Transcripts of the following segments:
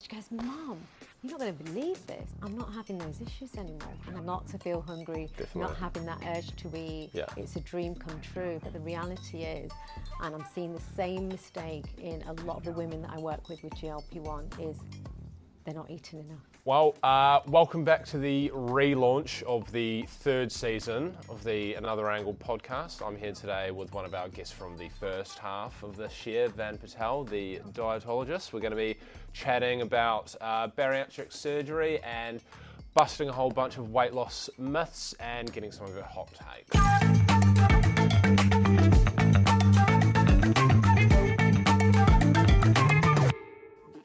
She goes, Mum, you're not going to believe this. I'm not having those issues anymore. I'm not to feel hungry, not having that urge to eat. Yeah. It's a dream come true. But the reality is, and I'm seeing the same mistake in a lot of the women that I work with GLP-1, is they're not eating enough. Well, welcome back to the relaunch of the third season of the Another Angle podcast. I'm here today with one of our guests from the first half of this year, Patel, the dietologist. We're going to be chatting about bariatric surgery and busting a whole bunch of weight loss myths and getting some of her hot takes.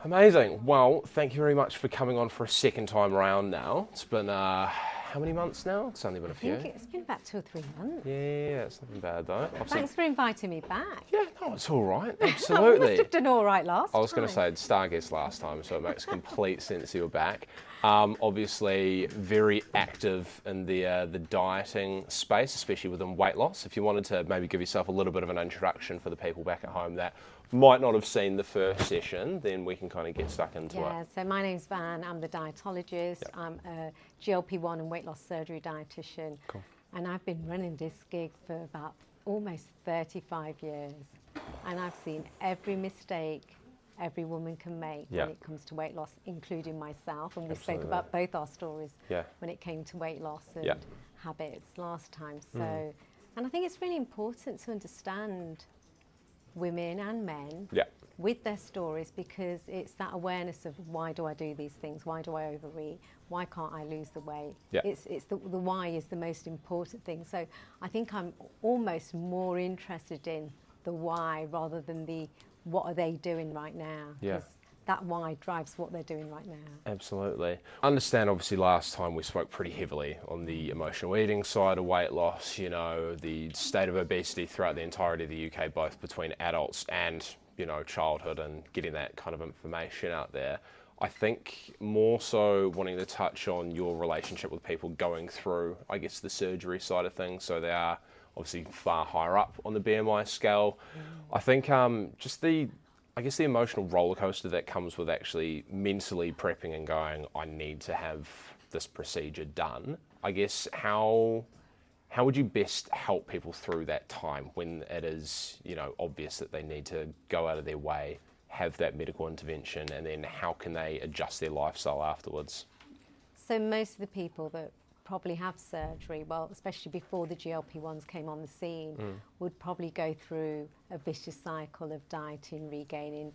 Amazing. Well, thank you very much for coming on for a second time around now. It's been, how many months now? It's only been a few. I think it's been about 2 or 3 months. Yeah, it's nothing bad though. Thanks for inviting me back. Yeah, no, it's all right. Absolutely. I must have done all right last time. I was going to say star guest last time, so it makes complete sense you're back. Obviously, very active in the dieting space, especially within weight loss. If you wanted to maybe give yourself a little bit of an introduction for the people back at home that might not have seen the first session, then we can kind of get stuck into it. Yeah, so my name's Van, I'm the dietologist, Yep. I'm a GLP-1 and weight loss surgery dietitian, Cool. and I've been running this gig for about almost 35 years, and I've seen every mistake every woman can make Yep. when it comes to weight loss, including myself, and we Absolutely. spoke about both our stories Yeah. when it came to weight loss and Yep. habits last time. So, and I think it's really important to understand women and men Yeah. with their stories, because it's that awareness of why do I do these things, why do I overeat, why can't I lose the weight. Yeah. It's the why is the most important thing. So I think I'm almost more interested in the why rather than the what are they doing right now. Yeah. 'Cause that why drives what they're doing right now. Absolutely. I understand, obviously, last time we spoke pretty heavily on the emotional eating side of weight loss, you know, the state of obesity throughout the entirety of the UK, both between adults and, you know, childhood, and getting that kind of information out there. I think more so wanting to touch on your relationship with people going through, I guess, the surgery side of things. So they are obviously far higher up on the BMI scale. I think just the emotional roller coaster that comes with actually mentally prepping and going, I need to have this procedure done. I guess how would you best help people through that time when it is, you know, obvious that they need to go out of their way, have that medical intervention, and then how can they adjust their lifestyle afterwards? So most of the people that probably have surgery, well, especially before the GLP-1s came on the scene, would probably go through a vicious cycle of dieting, regaining,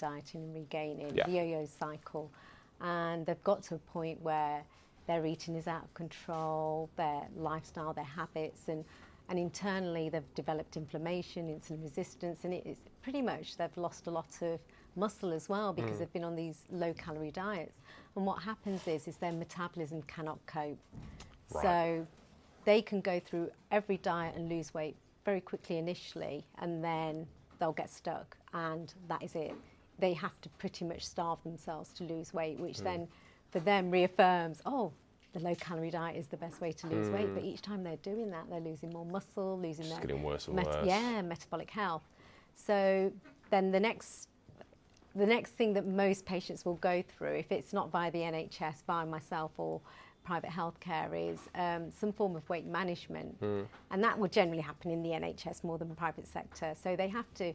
Yeah. the yo-yo cycle. And they've got to a point where their eating is out of control, their lifestyle, their habits, and internally they've developed inflammation, insulin resistance, and it's pretty much they've lost a lot of muscle as well because they've been on these low-calorie diets. And what happens is their metabolism cannot cope. Right. So they can go through every diet and lose weight very quickly initially, and then they'll get stuck, and that is it. They have to pretty much starve themselves to lose weight, which then for them reaffirms, oh, the low-calorie diet is the best way to lose weight. But each time they're doing that, they're losing more muscle, losing It's their getting worse and worse. metabolic health. So then the next thing that most patients will go through, if it's not via the NHS, via myself or private healthcare, is some form of weight management, and that will generally happen in the NHS more than the private sector. So they have to.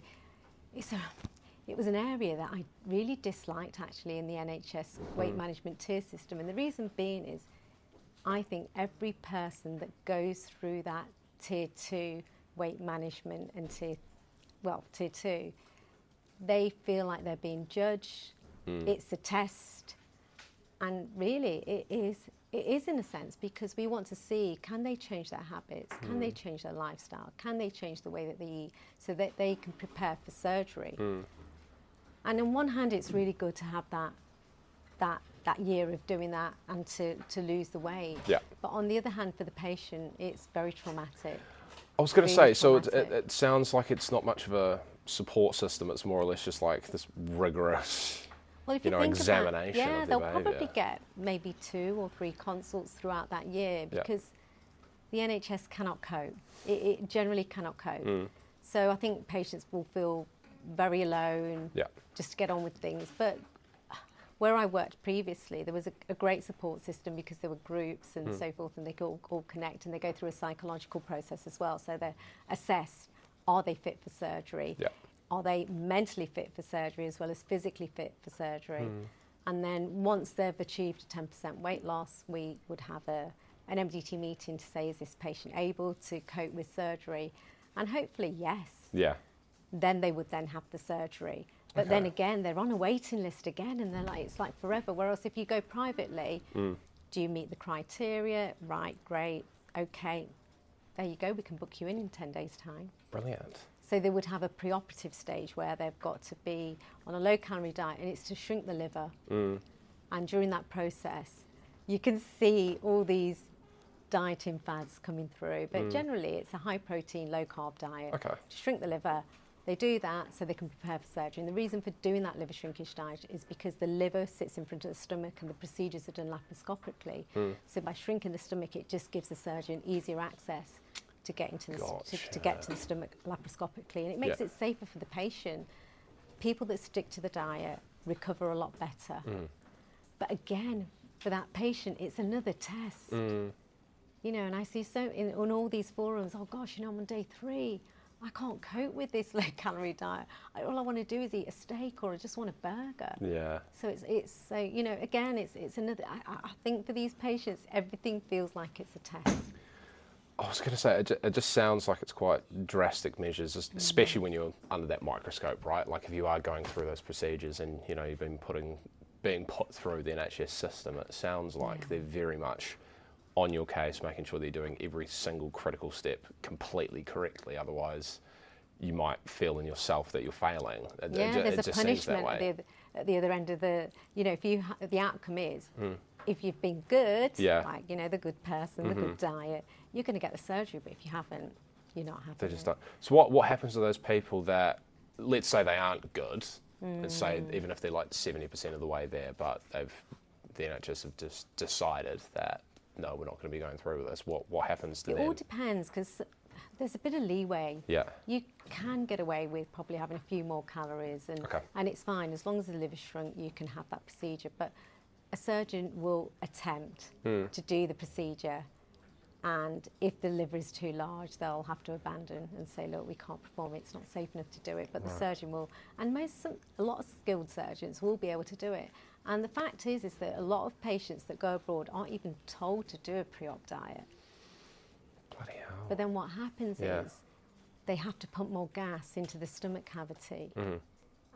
It was an area that I really disliked actually in the NHS weight management tier system, and the reason being is, I think every person that goes through that tier 2 weight management and tier 2, they feel like they're being judged. It's a test, and really it is in a sense, because we want to see, can they change their habits? Can they change their lifestyle? Can they change the way that they eat so that they can prepare for surgery? And on one hand, it's really good to have that year of doing that and to lose the weight. Yeah. But on the other hand, for the patient, it's very traumatic. I was going to say, so traumatic. it sounds like it's not much of a support system. It's more or less just like this rigorous, Well, if you think examination about, of they'll their probably behaviour. get maybe 2 or 3 consults throughout that year, because the NHS cannot cope. It generally cannot cope. So I think patients will feel very alone, just to get on with things. But where I worked previously, there was a great support system because there were groups and so forth, and they could all connect, and they go through a psychological process as well. So they're assessed, are they fit for surgery? Yeah. Are they mentally fit for surgery as well as physically fit for surgery? And then once they've achieved a 10% weight loss, we would have an MDT meeting to say, is this patient able to cope with surgery? And hopefully, yes. Yeah. Then they would then have the surgery. But then again, they're on a waiting list again, and they're like, it's like forever. Whereas if you go privately, do you meet the criteria? Right, great, okay. There you go, we can book you in 10 days' time. Brilliant. So they would have a preoperative stage where they've got to be on a low-calorie diet, and it's to shrink the liver. And during that process, you can see all these dieting fads coming through. But generally, it's a high-protein, low-carb diet to shrink the liver. They do that so they can prepare for surgery. And the reason for doing that liver shrinkage diet is because the liver sits in front of the stomach and the procedures are done laparoscopically. So by shrinking the stomach, it just gives the surgeon easier access to get into the to get to the stomach laparoscopically, and it makes it safer for the patient. People that stick to the diet recover a lot better. But again, for that patient, it's another test. You know, and I see on all these forums, oh gosh, you know, I'm on day 3. I can't cope with this low-calorie diet. All I want to do is eat a steak, or I just want a burger. Yeah. So so you know, again, it's another. I think for these patients, everything feels like it's a test. I was going to say, it just sounds like it's quite drastic measures, especially when you're under that microscope, right? Like if you are going through those procedures and, you know, you've been being put through the NHS system, it sounds like they're very much on your case, making sure they're doing every single critical step completely correctly. Otherwise, you might feel in yourself that you're failing. There's a punishment at the other end of the, you know, if the outcome is, if you've been good, like, you know, the good person, the good diet, you're going to get the surgery, but if you haven't, you're not having They just it. don't. So what happens to those people that, let's say they aren't good, and say even if they're like 70% of the way there, but the NHS have just decided that, no, we're not going to be going through with this. What happens to them? It all depends, because there's a bit of leeway. Yeah. You can get away with probably having a few more calories, and it's fine. As long as the liver's shrunk, you can have that procedure. But a surgeon will attempt to do the procedure, and if the liver is too large, they'll have to abandon and say, look, we can't perform it, it's not safe enough to do it. But the surgeon will, and a lot of skilled surgeons will be able to do it. And the fact is that a lot of patients that go abroad aren't even told to do a pre-op diet. Bloody hell. But then what happens is they have to pump more gas into the stomach cavity,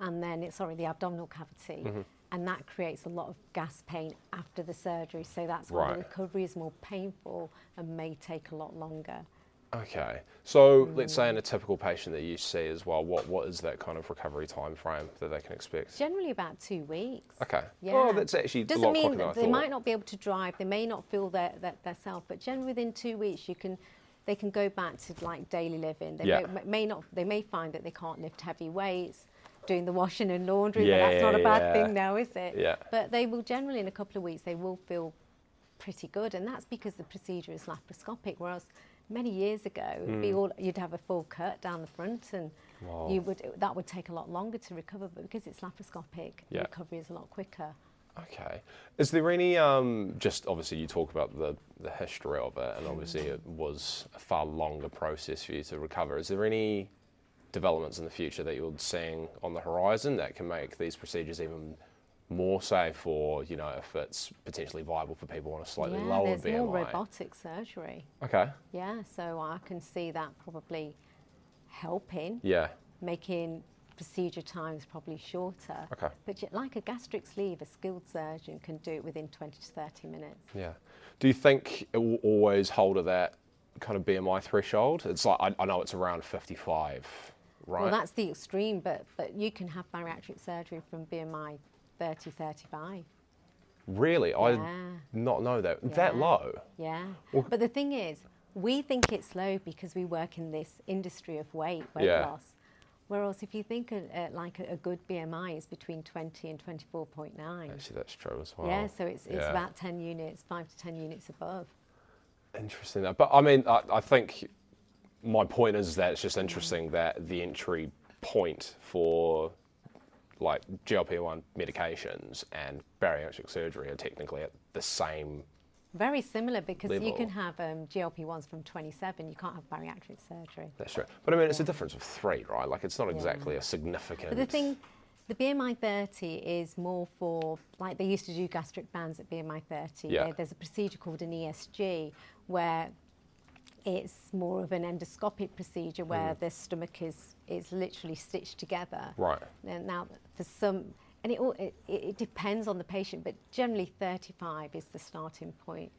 and then the abdominal cavity, and that creates a lot of gas pain after the surgery. So that's why the recovery is more painful and may take a lot longer. Okay. So let's say in a typical patient that you see as well, what is that kind of recovery time frame that they can expect? Generally about 2 weeks. Okay. Yeah. Oh, that's actually a lot quicker than I thought. They might not be able to drive, they may not feel their self, but generally within 2 weeks they can go back to like daily living. They may find that they can't lift heavy weights, doing the washing and laundry, but that's not a bad thing now, is it? Yeah. But they will generally, in a couple of weeks, they will feel pretty good, and that's because the procedure is laparoscopic, whereas many years ago, you'd have a full cut down the front, and that would take a lot longer to recover. But because it's laparoscopic, the recovery is a lot quicker. Okay. Is there any, just obviously you talk about the history of it, and obviously it was a far longer process for you to recover. Is there any developments in the future that you're seeing on the horizon that can make these procedures even more safe, or, you know, if it's potentially viable for people on a slightly lower BMI? There's more robotic surgery. Okay. Yeah, so I can see that probably helping. Yeah. Making procedure times probably shorter. Okay. But like a gastric sleeve, a skilled surgeon can do it within 20 to 30 minutes. Yeah. Do you think it will always hold at that kind of BMI threshold? It's like, I know it's around 55, right? Well, that's the extreme, but you can have bariatric surgery from BMI 30, 35. Really? Yeah. I did not know that. Yeah. That low? Yeah. Well, but the thing is, we think it's low because we work in this industry of weight loss. Whereas if you think like a good BMI is between 20 and 24.9. Actually, that's true as well. Yeah, so it's about 10 units, 5 to 10 units above. Interesting. But I mean, I think my point is that it's just interesting that the entry point for like GLP-1 medications and bariatric surgery are technically at the same Very similar, because you level. can have GLP-1s from 27, you can't have bariatric surgery. That's true. But I mean, it's a difference of 3, right? Like, it's not exactly a significant... But the thing, the BMI 30 is more for, like they used to do gastric bands at BMI 30. Yeah. There's a procedure called an ESG where it's more of an endoscopic procedure where the stomach is literally stitched together. Right. And now, for some, and it depends on the patient, but generally 35 is the starting point.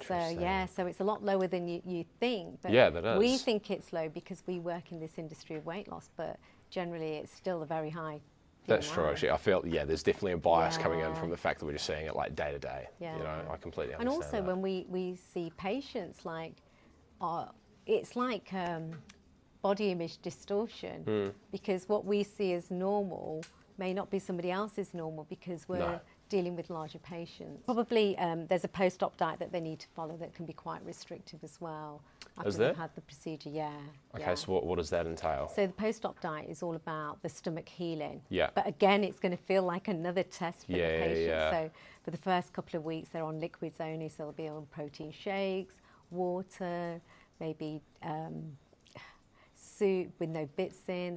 So yeah, so it's a lot lower than you think. But Yeah, that is. we think it's low because we work in this industry of weight loss, but generally it's still a very high That's BMI. true, actually. I feel, there's definitely a bias coming in Yeah. from the fact that we're just seeing it like day to day. Yeah. You know, I completely And understand also that. when we see patients like, it's like body image distortion, because what we see as normal may not be somebody else's normal because we're dealing with larger patients. Probably there's a post-op diet that they need to follow that can be quite restrictive as well after Is there? they've had the procedure. Okay, so what does that entail? So the post-op diet is all about the stomach healing. Yeah. But again, it's going to feel like another test for the Yeah, patient. yeah. So for the first couple of weeks, they're on liquids only. So they'll be on protein shakes, water, maybe soup with no bits in.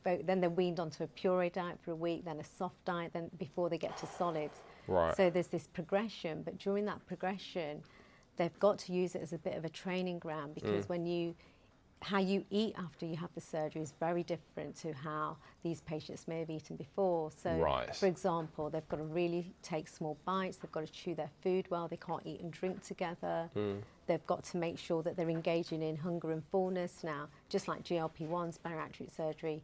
Then they're weaned onto a puree diet for a week, then a soft diet, then before they get to solids. Right. So there's this progression, but during that progression, they've got to use it as a bit of a training ground, because how you eat after you have the surgery is very different to how these patients may have eaten before. So, Right. for example, they've got to really take small bites, they've got to chew their food well, they can't eat and drink together. They've got to make sure that they're engaging in hunger and fullness. Now, just like GLP-1s, bariatric surgery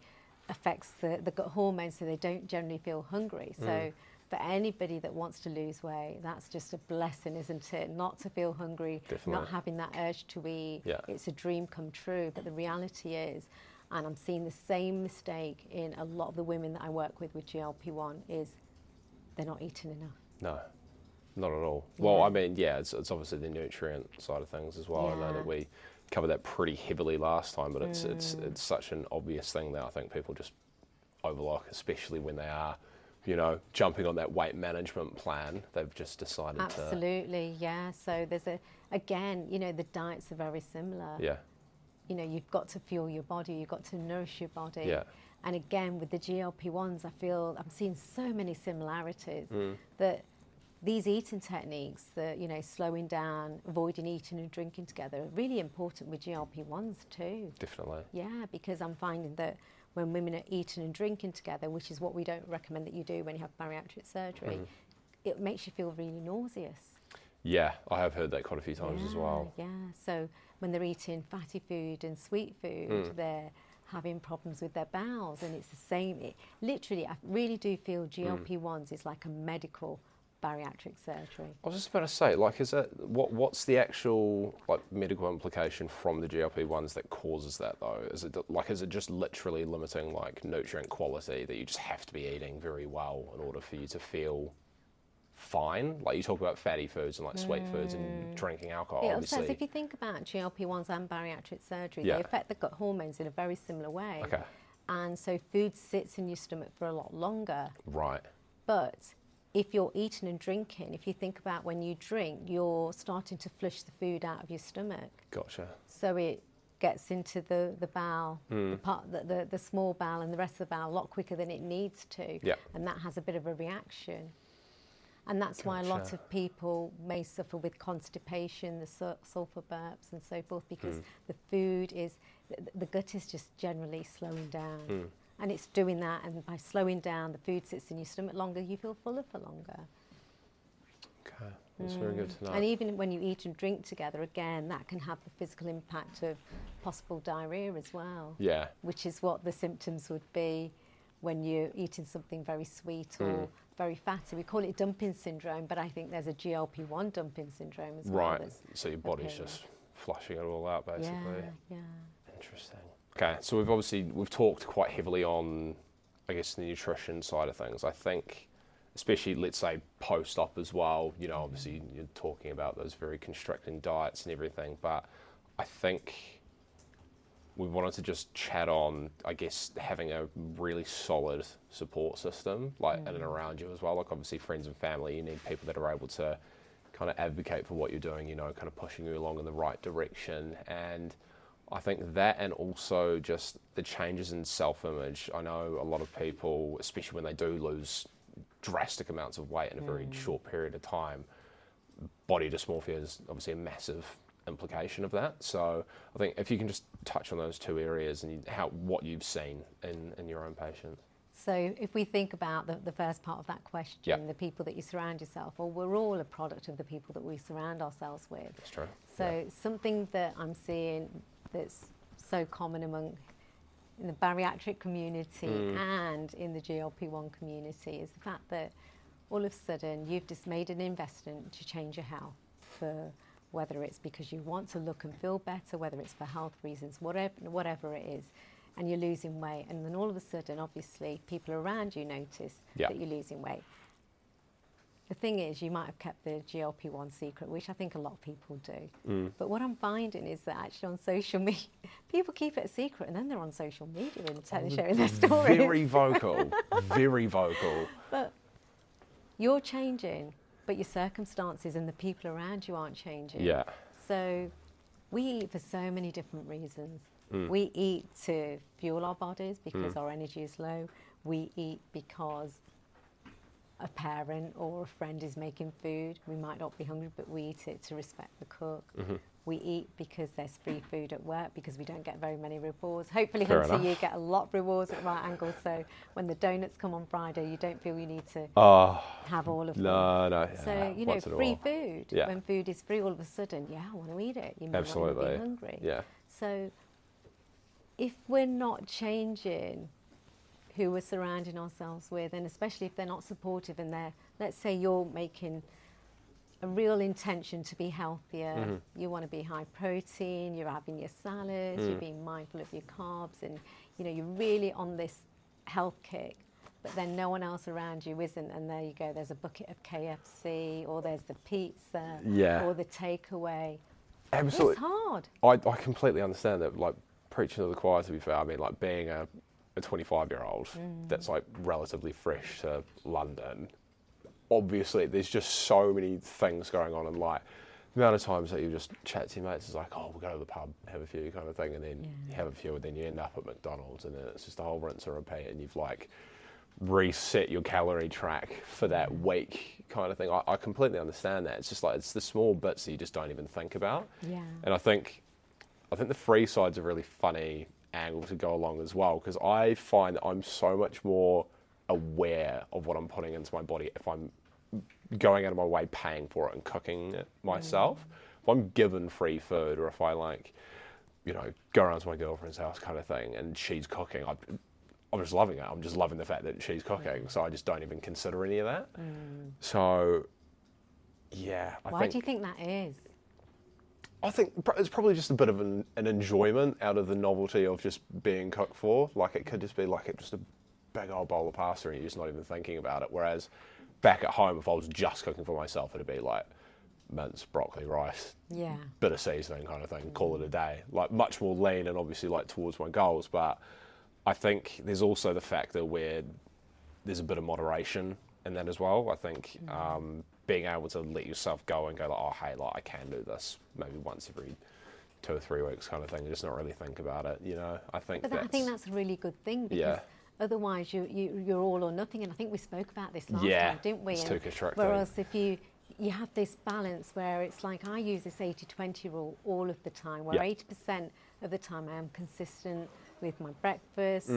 affects the gut hormones, so they don't generally feel hungry. So for anybody that wants to lose weight, that's just a blessing, isn't it? Not to feel hungry, Definitely. not having that urge to eat. Yeah. It's a dream come true. But the reality is, and I'm seeing the same mistake in a lot of the women that I work with GLP-1, is they're not eating enough. No, not at all. Well, I mean, it's obviously the nutrient side of things as well. I know that we covered that pretty heavily last time, but it's such an obvious thing that I think people just overlook, especially when they are, you know, jumping on that weight management plan. They've just decided Absolutely, yeah. So there's again, you know, the diets are very similar. Yeah. You know, you've got to fuel your body, you've got to nourish your body. Yeah. And again, with the GLP-1s, I feel I'm seeing so many similarities that these eating techniques, that, you know, slowing down, avoiding eating and drinking together, are really important with GLP-1s too. Definitely. Yeah, because I'm finding that when women are eating and drinking together, which is what we don't recommend that you do when you have bariatric surgery, it makes you feel really nauseous. Yeah, I have heard that quite a few times as well. Yeah, so when they're eating fatty food and sweet food, they're having problems with their bowels, and it's the same. Literally, I really do feel GLP-1s is like a medical bariatric surgery. I was just about to say, like, is that what's the actual like medical implication from the GLP-1s that causes that though? Is it just literally limiting like nutrient quality, that you just have to be eating very well in order for you to feel fine? Like, you talk about fatty foods and like sweet foods and drinking alcohol. It Obviously, says if you think about GLP-1s and bariatric surgery, Yeah. they affect the gut hormones in a very similar way. Okay. And so food sits in your stomach for a lot longer. Right. But if you're eating and drinking, if you think about when you drink, you're starting to flush the food out of your stomach. Gotcha. So it gets into the bowel, the small bowel and the rest of the bowel a lot quicker than it needs to. Yeah. And that has a bit of a reaction. And that's why a lot Gotcha. of people may suffer with constipation, the sulfur burps and so forth, because the food is, the gut is just generally slowing down. And it's doing that, and by slowing down, the food sits in your stomach longer, you feel fuller for longer. Okay, that's very good to know. And even when you eat and drink together, again, that can have the physical impact of possible diarrhea as well. Yeah. Which is what the symptoms would be when you're eating something very sweet or very fatty. We call it dumping syndrome, but I think there's a GLP-1 dumping syndrome as well. Right. So your body's just flushing it all out, basically. Yeah. Interesting. Okay, so we've talked quite heavily on, I guess, the nutrition side of things. I think, especially, let's say, post-op as well, you know, obviously you're talking about those very constricting diets and everything, but I think we wanted to just chat on, I guess, having a really solid support system, like in and around you as well. Like obviously friends and family, you need people that are able to kind of advocate for what you're doing, you know, kind of pushing you along in the right direction. And I think that, and also just the changes in self-image. I know a lot of people, especially when they do lose drastic amounts of weight in a very short period of time, body dysmorphia is obviously a massive implication of that. So I think if you can just touch on those two areas and what you've seen in your own patients. So if we think about the first part of that question, the people that you surround yourself, well, we're all a product of the people that we surround ourselves with. That's true. So something that I'm seeing that's so common in the bariatric community and in the GLP-1 community is the fact that all of a sudden you've just made an investment to change your health, for whether it's because you want to look and feel better, whether it's for health reasons, whatever it is, and you're losing weight, and then all of a sudden, obviously, people around you notice that you're losing weight. The thing is, you might have kept the GLP-1 secret, which I think a lot of people do. But what I'm finding is that actually on social media, people keep it a secret, and then they're on social media and sharing their stories. Very vocal, very vocal. But you're changing, but your circumstances and the people around you aren't changing. Yeah. So we eat for so many different reasons. We eat to fuel our bodies because our energy is low. We eat because a parent or a friend is making food. We might not be hungry, but we eat it to respect the cook. We eat because there's free food at work, because we don't get very many rewards. Hopefully, Hunter, you get a lot of rewards at Rightangled, so when the donuts come on Friday, you don't feel you need to have all of them. No. So, you know, free food. When food is free, all of a sudden, I want to eat it. You might not be hungry. Yeah. So if we're not changing who we're surrounding ourselves with, and especially if they're not supportive and let's say you're making a real intention to be healthier, you want to be high protein, you're having your salads, you're being mindful of your carbs, and you know, you're really on this health kick, but then no one else around you isn't, and there you go, there's a bucket of KFC, or there's the pizza, or the takeaway. Absolutely. It's hard. I completely understand that, like, preaching to the choir, to be fair. I mean, like, being a 25-year-old that's like relatively fresh to London, obviously there's just so many things going on, and like the amount of times that you just chat to your mates is like, oh, we'll go to the pub, have a few kind of thing, and then you have a few, and then you end up at McDonald's, and then it's just a whole rinse and repeat, and you've like reset your calorie track for that week kind of thing. I completely understand that. It's just like, it's the small bits that you just don't even think about. And I think the free side's a really funny angle to go along as well, because I find that I'm so much more aware of what I'm putting into my body if I'm going out of my way paying for it and cooking it myself. If I'm given free food, or if I, like, you know, go around to my girlfriend's house kind of thing and she's cooking, I'm just loving it. I'm just loving the fact that she's cooking, so I just don't even consider any of that. So yeah, Why do you think that is? I think it's probably just a bit of an enjoyment out of the novelty of just being cooked for. Like, it could just be like just a big old bowl of pasta and you're just not even thinking about it. Whereas back at home, if I was just cooking for myself, it'd be like mince, broccoli, rice, bit of seasoning kind of thing, call it a day. Like, much more lean and obviously like towards my goals. But I think there's also the factor where there's a bit of moderation in that as well. I think being able to let yourself go and go like, oh, hey, like, I can do this maybe once every 2 or 3 weeks kind of thing, and just not really think about it, you know. I think that's a really good thing, because otherwise you're all or nothing, and I think we spoke about this last time, didn't we? It's too constricting. Whereas if you have this balance where it's like, I use this 80-20 rule all of the time, where 80% of the time I am consistent with my breakfast.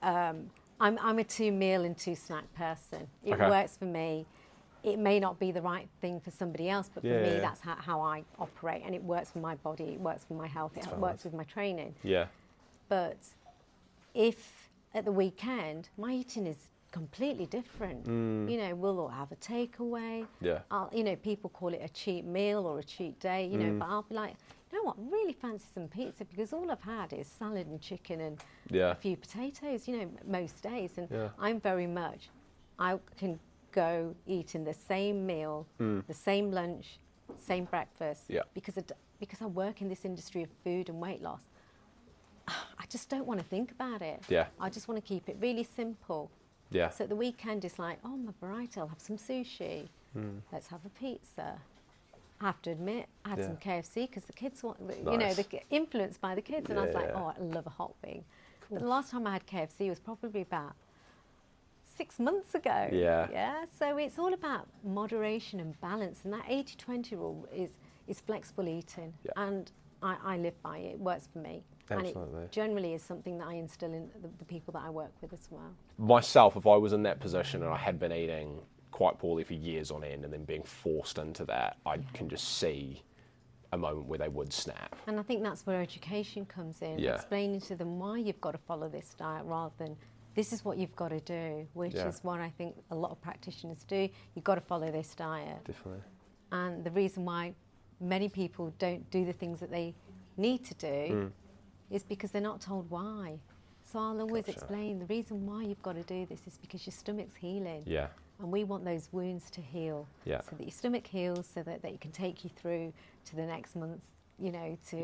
I'm a 2 meal and 2 snack person. It works for me. It may not be the right thing for somebody else, but for me, that's how I operate, and it works for my body, it works for my health, it works with my training. But if at the weekend, my eating is completely different. You know, we'll all have a takeaway. You know, people call it a cheat meal or a cheat day, you know, but I'll be like, you know what, I really fancy some pizza, because all I've had is salad and chicken and a few potatoes, you know, most days. And I'm very much, I can go eating the same meal, the same lunch, same breakfast, because I work in this industry of food and weight loss. just don't want to think about it. Yeah. I just want to keep it really simple. Yeah. So at the weekend it's like, oh, my variety, I'll have some sushi. Let's have a pizza. I have to admit, I had some KFC because the kids want, you know, influenced by the kids. And I was like, oh, I love a hot wing. But the last time I had KFC was probably about 6 months ago. Yeah. Yeah. So it's all about moderation and balance. And that 80-20 rule is flexible eating. Yeah. And I live by it. It works for me. Absolutely. And it generally is something that I instill in the people that I work with as well. Myself, if I was in that position and I had been eating quite poorly for years on end and then being forced into that, I can just see a moment where they would snap. And I think that's where education comes in, explaining to them why you've got to follow this diet rather than this is what you've got to do, which is what I think a lot of practitioners do. You've got to follow this diet. Definitely. And the reason why many people don't do the things that they need to do is because they're not told why. So I'll always explain the reason why you've got to do this is because your stomach's healing. Yeah. And we want those wounds to heal, so that your stomach heals, so that it can take you through to the next month, you know, so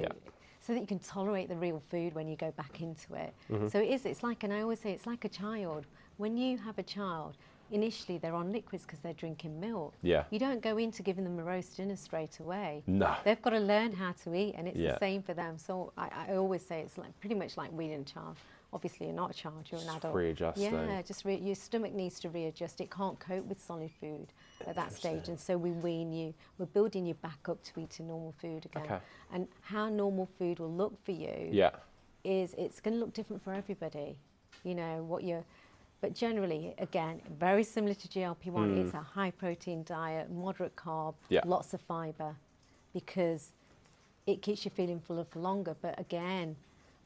that you can tolerate the real food when you go back into it. So it's like, and I always say, it's like a child. When you have a child, initially they're on liquids because they're drinking milk. Yeah. You don't go into giving them a roast dinner straight away. No. They've got to learn how to eat, and it's the same for them. So I always say it's like pretty much like weaning a child. Obviously, you're not a child, you're an adult. Readjusting. Yeah, just your stomach needs to readjust. It can't cope with solid food at that stage. And so we wean you. We're building you back up to eating normal food again. Okay. And how normal food will look for you is it's going to look different for everybody. You know, but generally, again, very similar to GLP-1, it's a high protein diet, moderate carb, lots of fibre, because it keeps you feeling fuller for longer. But again,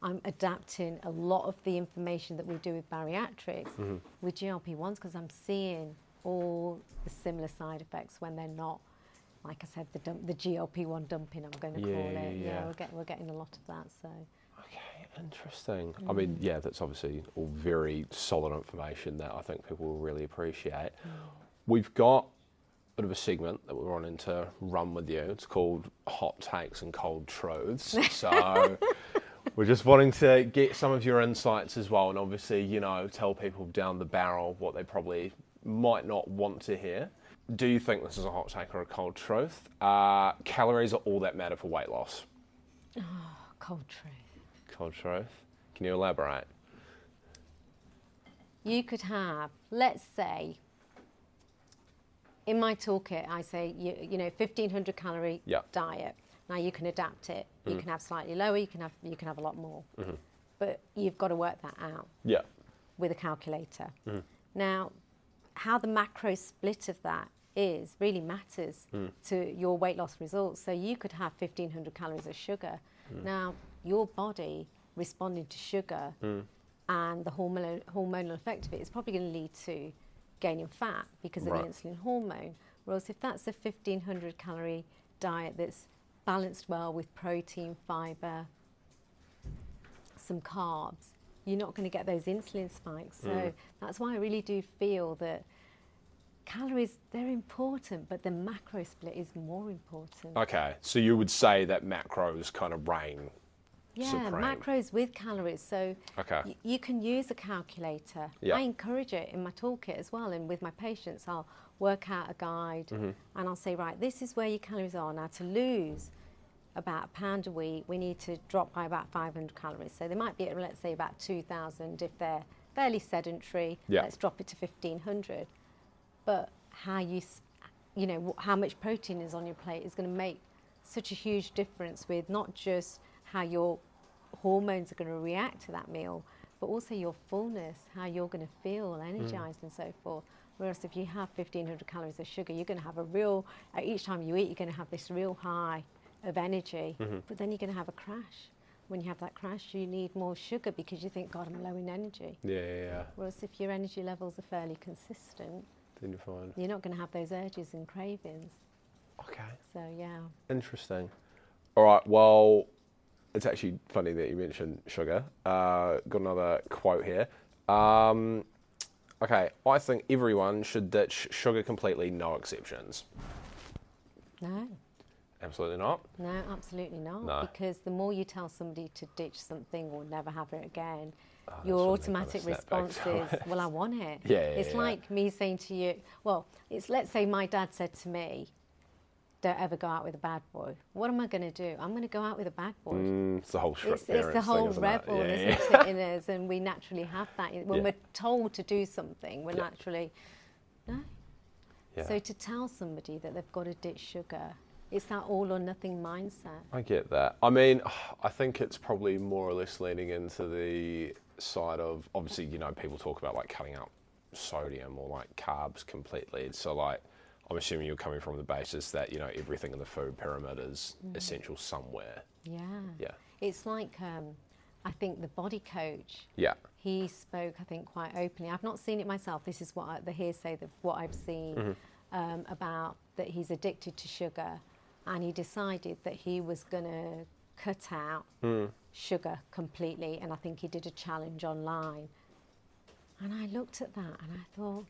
I'm adapting a lot of the information that we do with bariatrics with GLP-1s because I'm seeing all the similar side effects when they're not, like I said, the GLP-1 dumping, I'm going to call it. Yeah, we're getting a lot of that. So. Okay, interesting. I mean, that's obviously all very solid information that I think people will really appreciate. We've got a bit of a segment that we're wanting to run with you. It's called Hot Takes and Cold Truths. So we're just wanting to get some of your insights as well, and obviously, you know, tell people down the barrel what they probably might not want to hear. Do you think this is a hot take or a cold truth? Calories are all that matter for weight loss? Oh, cold truth. Cold truth. Can you elaborate? You could have, let's say, in my toolkit, I say, you know, 1,500 calorie diet. Now you can adapt it. You can have slightly lower. You can have a lot more. But you've got to work that out. With a calculator. Now, how the macro split of that is really matters to your weight loss results. So you could have 1,500 calories of sugar. Now, your body responding to sugar and the hormonal effect of it is probably going to lead to gaining fat because of the insulin hormone. Whereas if that's a 1,500 calorie diet that's balanced well with protein, fibre, some carbs, you're not going to get those insulin spikes. So that's why I really do feel that calories, they're important, but the macro split is more important. Okay, so you would say that macros kind of reign supreme. Macros with calories. So you can use a calculator. I encourage it in my toolkit as well, and with my patients I'll work out a guide and I'll say, right, this is where your calories are. Now to lose about a pound a week, we need to drop by about 500 calories. So they might be at, let's say, about 2,000 if they're fairly sedentary. Let's drop it to 1,500. But how you know, how much protein is on your plate is going to make such a huge difference with not just how your hormones are going to react to that meal, but also your fullness, how you're going to feel energized and so forth. Whereas if you have 1,500 calories of sugar, you're going to have a real, each time you eat, you're going to have this real high of energy, but then you're going to have a crash. When you have that crash, you need more sugar because you think, God, I'm low in energy. Whereas if your energy levels are fairly consistent, then you're fine. You're not going to have those urges and cravings. Okay. So, yeah. Interesting. All right, well, it's actually funny that you mentioned sugar. Got another quote here. Okay, I think everyone should ditch sugar completely, no exceptions. No. Absolutely not. No, absolutely not. No. Because the more you tell somebody to ditch something or never have it again, that's your when they kinda automatic snap back response to is, it. well, I want it. Yeah, It's like me saying to you, well, it's, let's say my dad said to me, don't ever go out with a bad boy. What am I going to do? I'm going to go out with a bad boy. It's the whole It's the parents whole thing, isn't rebel, it? isn't it, in us? And we naturally have that. When Yeah. we're told to do something, we're Yeah. naturally, no. Yeah. So to tell somebody that they've got to ditch sugar, it's that all or nothing mindset. I get that. I mean, I think it's probably more or less leaning into the side of, obviously, you know, people talk about like cutting out sodium or like carbs completely. So like, I'm assuming you're coming from the basis that, you know, everything in the food pyramid is essential somewhere. Yeah. Yeah. It's like, I think the body coach, Yeah. he spoke, I think, quite openly. I've not seen it myself. This is what the hearsay of what I've seen about that he's addicted to sugar, and he decided that he was going to cut out sugar completely. And I think he did a challenge online. And I looked at that and I thought,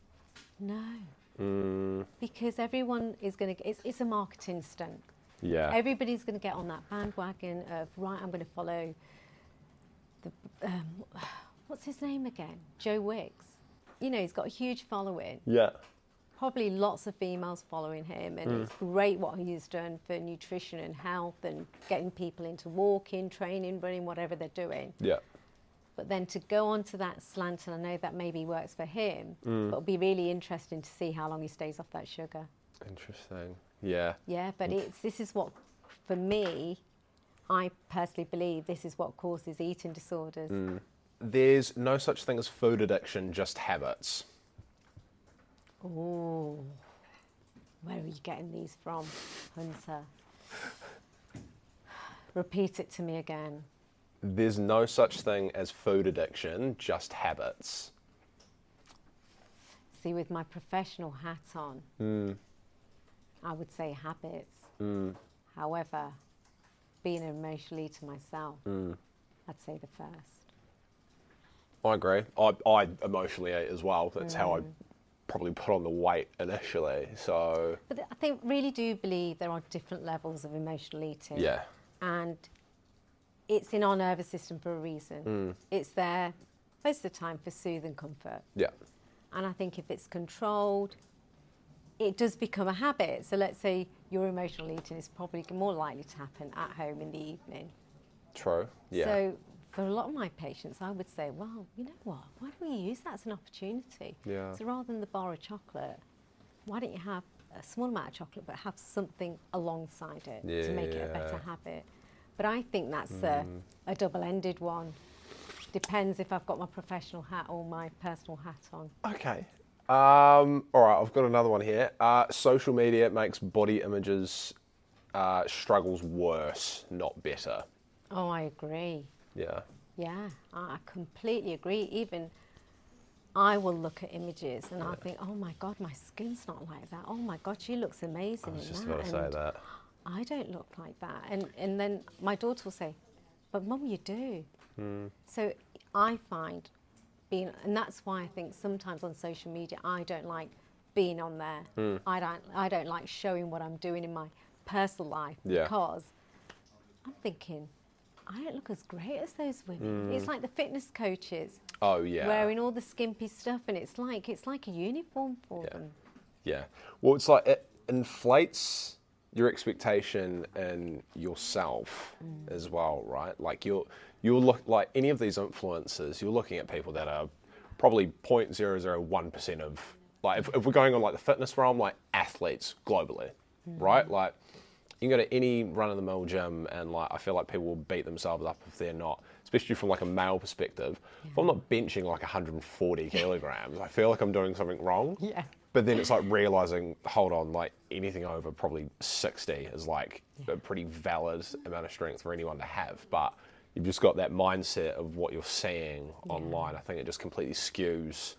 no, because everyone is going to. It's a marketing stunt. Yeah. Everybody's going to get on that bandwagon of, right, I'm going to follow the, what's his name again? Joe Wicks. You know, he's got a huge following. Yeah. Probably lots of females following him, and it's great what he's done for nutrition and health and getting people into walking, training, running, whatever they're doing. Yeah. But then to go onto that slant, and I know that maybe works for him, but it'll be really interesting to see how long he stays off that sugar. Interesting. Yeah. Yeah, but this is what, for me, I personally believe this is what causes eating disorders. There's no such thing as food addiction, just habits. Oh, where are you getting these from, Hunter? Repeat it to me again. There's no such thing as food addiction, just habits. See, with my professional hat on, I would say habits. However, being an emotional eater myself, I'd say the first. I agree. I emotionally ate as well. That's how I probably put on the weight initially. So. But I think really do believe there are different levels of emotional eating. Yeah. And it's in our nervous system for a reason. It's there most of the time for soothe and comfort. Yeah. And I think if it's controlled, it does become a habit. So let's say your emotional eating is probably more likely to happen at home in the evening. True. Yeah. So for a lot of my patients, I would say, well, you know what? Why don't we use that as an opportunity? Yeah. So rather than the bar of chocolate, why don't you have a small amount of chocolate but have something alongside it to make it a better habit? But I think that's a double-ended one. Depends if I've got my professional hat or my personal hat on. Okay. All right, I've got another one here. Social media makes body images struggles worse, not better. Oh, I agree. Yeah. Yeah, I completely agree. Even I will look at images and I think, oh my God, my skin's not like that. Oh my God, she looks amazing I was in just that. about to say that. I don't look like that. And then my daughter will say, but Mum, you do. So I find and that's why I think sometimes on social media, I don't like being on there. I don't like showing what I'm doing in my personal life because I'm thinking, I don't look as great as those women. It's like the fitness coaches. Oh yeah. Wearing all the skimpy stuff, and it's like a uniform for them. Yeah. Well, it's like it inflates your expectation in yourself as well, right? Like you'll look like any of these influencers, you're looking at people that are probably 0.001% of, like if we're going on like the fitness realm, like athletes globally, right? Like you can go to any run-of-the-mill gym and like I feel like people will beat themselves up if they're not, especially from like a male perspective. If I'm not benching like 140 kilograms, I feel like I'm doing something wrong. Yeah. But then it's like realizing, hold on, like anything over probably 60 is like a pretty valid amount of strength for anyone to have. But you've just got that mindset of what you're seeing online. I think it just completely skews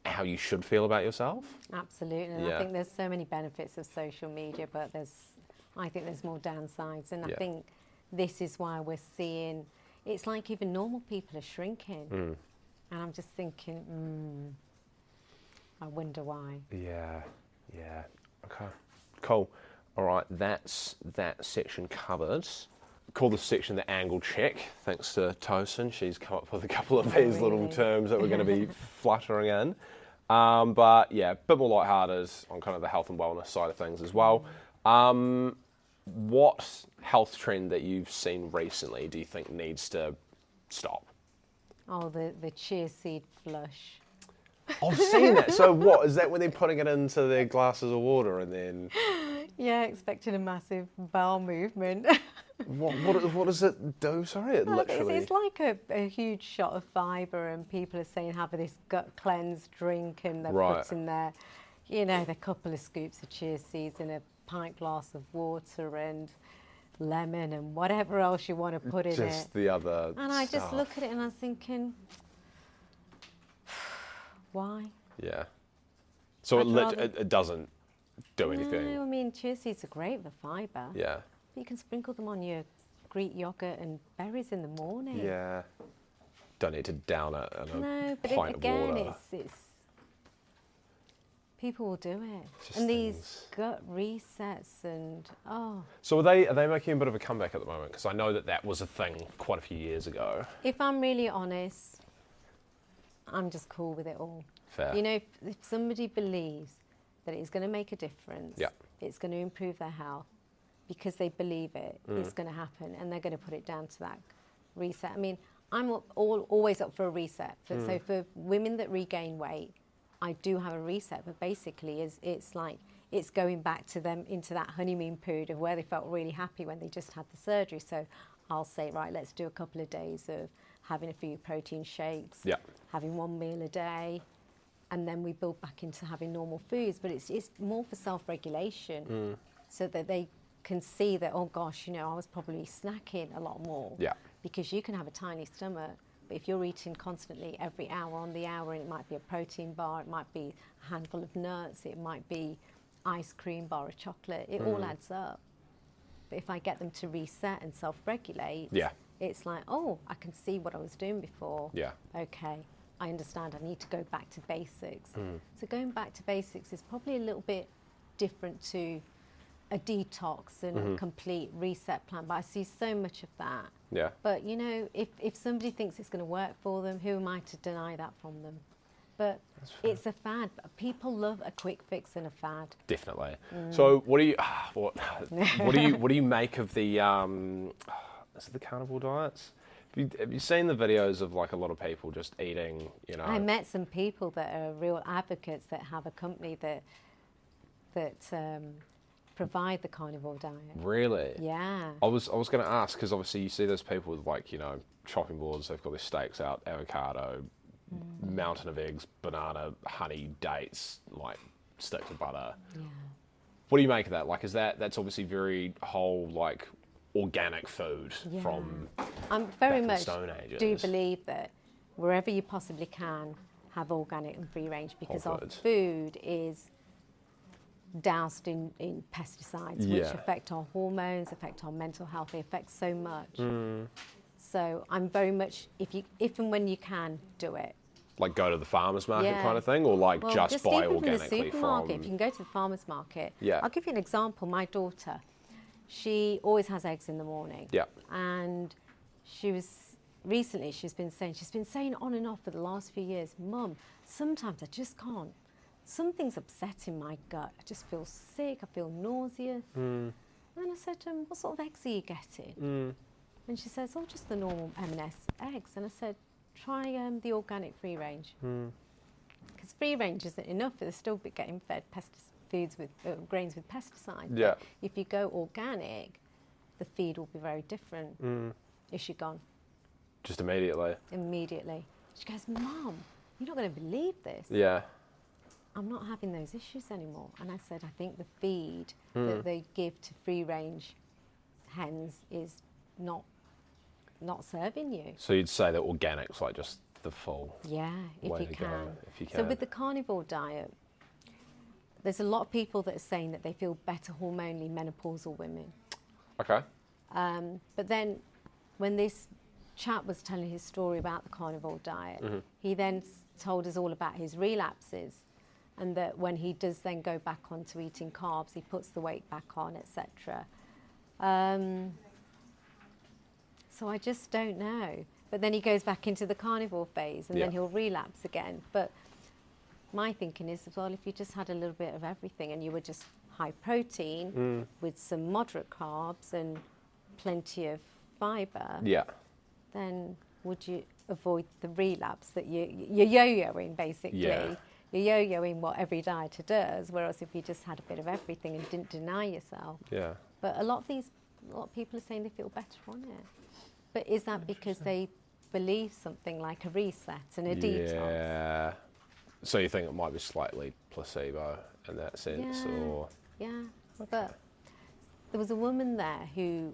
how you should feel about yourself. Absolutely. And I think there's so many benefits of social media, but I think there's more downsides. And I think this is why we're seeing, it's like even normal people are shrinking. And I'm just thinking, I wonder why. Yeah. Okay. Cool. All right, that's that section covered. Call this section the angle check, thanks to Tosin. She's come up with a couple of these little terms that we're going to be fluttering in. But yeah, a bit more lighthearted on kind of the health and wellness side of things as well. What health trend that you've seen recently do you think needs to stop? Oh, the chia seed flush. I've seen that. So what, is that when they're putting it into their glasses of water and then... Yeah, expecting a massive bowel movement. What does it do? Sorry, it literally... It's like a huge shot of fibre, and people are saying have this gut cleanse drink, and they're putting their, their couple of scoops of chia seeds in a pint glass of water and lemon and whatever else you want to put in it. Just the other And I just look at it and I'm thinking, why? Yeah. So it doesn't do anything. No, I mean, chia seeds are great for fibre. Yeah. You can sprinkle them on your Greek yogurt and berries in the morning. Yeah. Don't need to down it in a but pint of water. it's people will do it. Just and these gut resets and So are they making a bit of a comeback at the moment? Because I know that was a thing quite a few years ago. If I'm really honest, I'm just cool with it all. Fair. If somebody believes that it's going to make a difference, it's going to improve their health, because they believe it, it's going to happen, and they're going to put it down to that reset. I mean, I'm always up for a reset. So for women that regain weight, I do have a reset, but basically it's like it's going back to them into that honeymoon period of where they felt really happy when they just had the surgery. So I'll say, right, let's do a couple of days of having a few protein shakes, having one meal a day, and then we build back into having normal foods. But it's more for self-regulation, so that they can see that, oh gosh, I was probably snacking a lot more. Yeah. Because you can have a tiny stomach, but if you're eating constantly every hour on the hour, and it might be a protein bar, it might be a handful of nuts, it might be ice cream, bar of chocolate, it all adds up. But if I get them to reset and self-regulate, it's like, oh, I can see what I was doing before. Yeah. Okay, I understand, I need to go back to basics. So going back to basics is probably a little bit different to a detox and a complete reset plan, but I see so much of that. Yeah. But if somebody thinks it's going to work for them, who am I to deny that from them? But it's a fad. People love a quick fix and a fad. Definitely. So what do you make of the is it the carnivore diets? Have you seen the videos of like a lot of people just eating? I met some people that are real advocates that have a company that provide the carnivore diet. Really? Yeah. I was going to ask, because obviously you see those people with like, chopping boards, they've got their steaks out, avocado, mountain of eggs, banana, honey, dates, like sticks of butter. Yeah. What do you make of that? Like, that's obviously very whole, like, organic food from I'm very back much in Stone Ages. do believe that wherever you possibly can, have organic and free range, because our food is doused in pesticides, which affect our hormones, affect our mental health. They affect so much. So I'm very much, if and when you can, do it. Like go to the farmer's market kind of thing, or like just buy even organically from the supermarket. If you can go to the farmer's market. Yeah. I'll give you an example. My daughter, she always has eggs in the morning. Yeah. And she's been saying on and off for the last few years, Mum, sometimes I just can't. Something's upsetting my gut. I just feel sick. I feel nauseous. And then I said, what sort of eggs are you getting? And she says, oh, just the normal M&S eggs. And I said, try the organic free range. Because free range isn't enough. They're still getting fed foods with grains with pesticides. Yeah. But if you go organic, the feed will be very different. Is she gone? Just immediately? Immediately. She goes, Mum, you're not going to believe this. Yeah. I'm not having those issues anymore. And I said, I think the feed that they give to free range hens is not serving you. So you'd say that organic's like just the full if you can. So with the carnivore diet, there's a lot of people that are saying that they feel better hormonally menopausal women. Okay. But then when this chap was telling his story about the carnivore diet, he then told us all about his relapses. and that when he does then go back onto eating carbs, he puts the weight back on, etc. So I just don't know. But then he goes back into the carnivore phase, and then he'll relapse again. But my thinking is, well, if you just had a little bit of everything and you were just high protein with some moderate carbs and plenty of fibre, then would you avoid the relapse that you're yo-yoing, basically? Yeah. You're yo-yoing what every dieter does, whereas if you just had a bit of everything and didn't deny yourself. Yeah. But a lot of people are saying they feel better on it. But is that because they believe something like a reset and a detox? Yeah. So you think it might be slightly placebo in that sense, or? Yeah. Okay. But there was a woman there who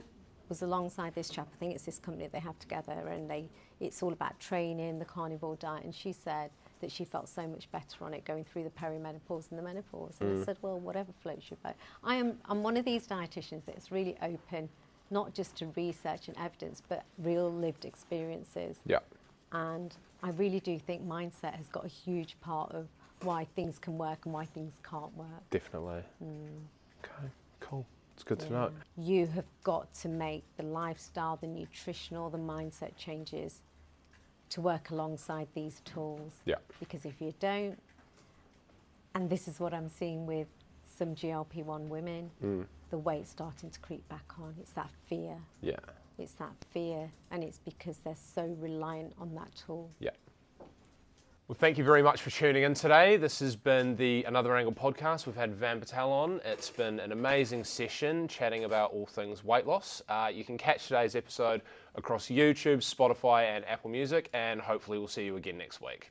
was alongside this chap. I think it's this company they have together, and it's all about training, the carnivore diet. And she said that she felt so much better on it going through the perimenopause and the menopause. And I said, well, whatever floats your boat. I'm one of these dietitians that's really open, not just to research and evidence, but real lived experiences. Yeah. And I really do think mindset has got a huge part of why things can work and why things can't work. Definitely. Okay, cool. It's good to know. You have got to make the lifestyle, the nutritional, the mindset changes to work alongside these tools. Yeah. Because if you don't, and this is what I'm seeing with some GLP-1 women, the weight's starting to creep back on. It's that fear. Yeah. It's that fear, and it's because they're so reliant on that tool. Yeah. Well, thank you very much for tuning in today. This has been the Another Angle podcast. We've had Van Patel on. It's been an amazing session chatting about all things weight loss. You can catch today's episode across YouTube, Spotify, and Apple Music, and hopefully we'll see you again next week.